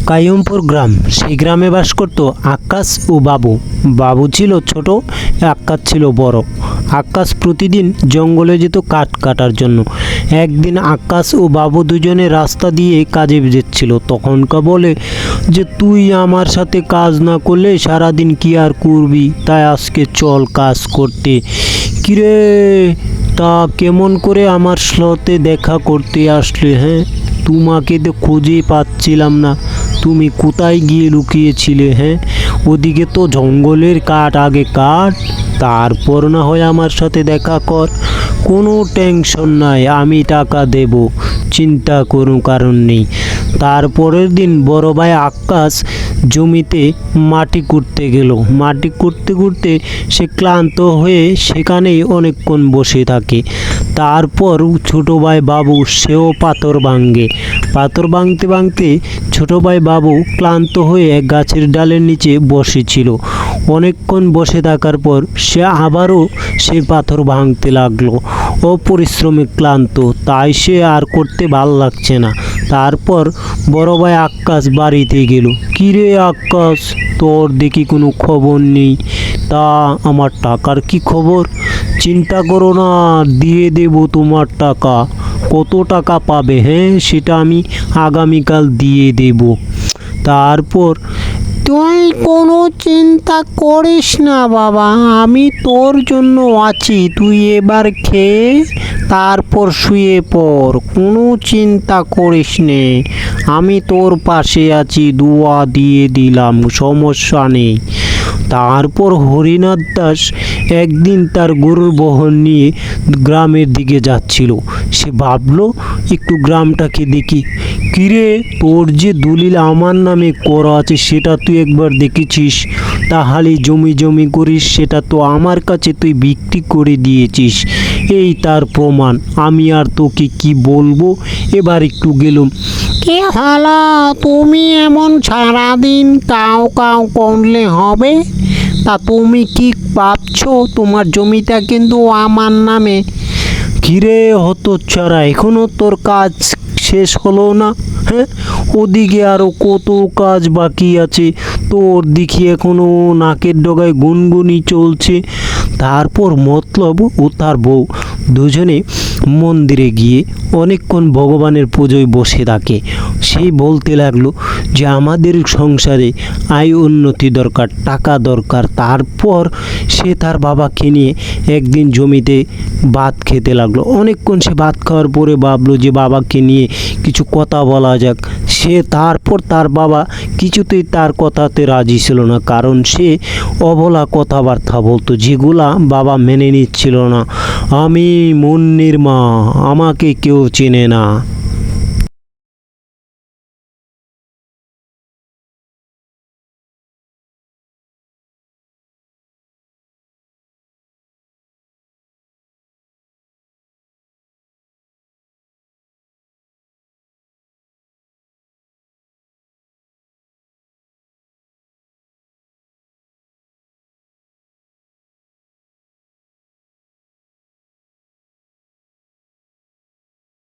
কাইয়ুমপুর গ্রাম। সেই গ্রামে বাস করত আক্কাস ও বাবু। বাবু ছিল ছোট, আক্কাস ছিল বড়। আক্কাস প্রতিদিন জঙ্গলে যেত কাঠ কাটার জন্য। একদিন আক্কাস ও বাবু দুজনে রাস্তা দিয়ে কাজে যাচ্ছিল। তখনকা বলে যে, তুই আমার সাথে কাজ না করলে সারাদিন কি আর করবি, তাই আজকে চল কাজ করতে। কিরে, তা কেমন করে আমার সাথে দেখা করতে আসলে? হ্যাঁ, তোমাকে তো খুঁজেই পাচ্ছিলাম না। তুমি কোথায় গিয়ে লুকিয়েছিলে? হ্যাঁ, ওদিকে তো জঙ্গলের কাঠ, আগে কাঠ, তারপর না হয় আমার সাথে দেখা কর। কোনো টেনশন নাই, আমি টাকা দেব, চিন্তা কোনো কারণ নেই। তারপরের দিন বড় ভাই আক্কাস জমিতে মাটি কুড়তে গেল। মাটি কুড়তে কুড়তে সে ক্লান্ত হয়ে সেখানেই অনেকক্ষণ বসে থাকে। তারপর ছোট ভাই বাবু সেও পাথর ভাঙে। পাথর ভাঙতে ভাঙতে ছোট ভাই বাবু ক্লান্ত হয়ে এক গাছের ডালের নিচে বসেছিল। অনেকক্ষণ বসে থাকার পর সে আবারও সেই পাথর ভাঙতে লাগলো। ও পরিশ্রমে ক্লান্ত, তাই সে আর করতে ভাল লাগছে না। তারপর বড় ভাই আক্কাস বাড়িতে গেল। কিরে আক্কাস, তোর দেখি কোনো খবর নেই, তা আমার টাকার কি খবর? চিন্তা করো না, দিয়ে দেব তোমার টাকা। কত টাকা পাবে? হ্যাঁ, সেটা আমি আগামীকাল দিয়ে দেব। তারপর, তুই কোনো চিন্তা করিস না বাবা, আমি তোর জন্য আছি। তুই এবার খেয়ে তারপর শুয়ে পড়, কোনো চিন্তা করিস নে। আমি তোর পাশে আছি, দোয়া দিয়ে দিলাম, সমস্যা নেই। তারপর হরিনাথ দাস একদিন তার গরুর বহন নিয়ে গ্রামের দিকে যাচ্ছিল। সে ভাবলো, একটু গ্রামটাকে দেখি। কিরে, তোর যে দলিল আমার নামে করা আছে সেটা তুই একবার দেখেছিস? তাহলে জমি জমি করিস, সেটা তো আমার কাছে তুই বিক্রি করে দিয়েছিস। এই তার প্রমাণ। আমি আর তোকে কি বলবো? এবার একটু গেলাম। কি হলো, তুমি এমন সারাদিন কাউ কাউ করলে হবে? তা তুমি কি ভাবছো? তোমার জমিটা কিন্তু আমার নামে। কিরে হতচ্ছাড়া, এখনো তোর কাজ শেষ হলো না? হ্যাঁ, ওদিকে আরও কত কাজ বাকি আছে। তোর দেখি এখনো নাকের ডগায় গুনগুনি চলছে। তারপর মতলব ও তার বউ দুজনে মন্দিরে গিয়ে অনেকক্ষণ ভগবানের পুজোয় বসে থাকে। সেই বলতে লাগলো যে, আমাদের সংসারে আয় উন্নতি দরকার, টাকা দরকার। তারপর সে তার বাবাকে নিয়ে একদিন জমিতে ভাত খেতে লাগলো। অনেকক্ষণ সে ভাত খাওয়ার পরে ভাবলো যে বাবাকে নিয়ে কিছু কথা বলা যাক। সে তারপর তার বাবা কিছুতেই তার কথাতে রাজি ছিল না, কারণ সে অবলা কথাবার্তা বলতো যেগুলা বাবা মেনে নিচ্ছিল না। আমি মুন্নির মা, আমাকে কেউ চেনে না।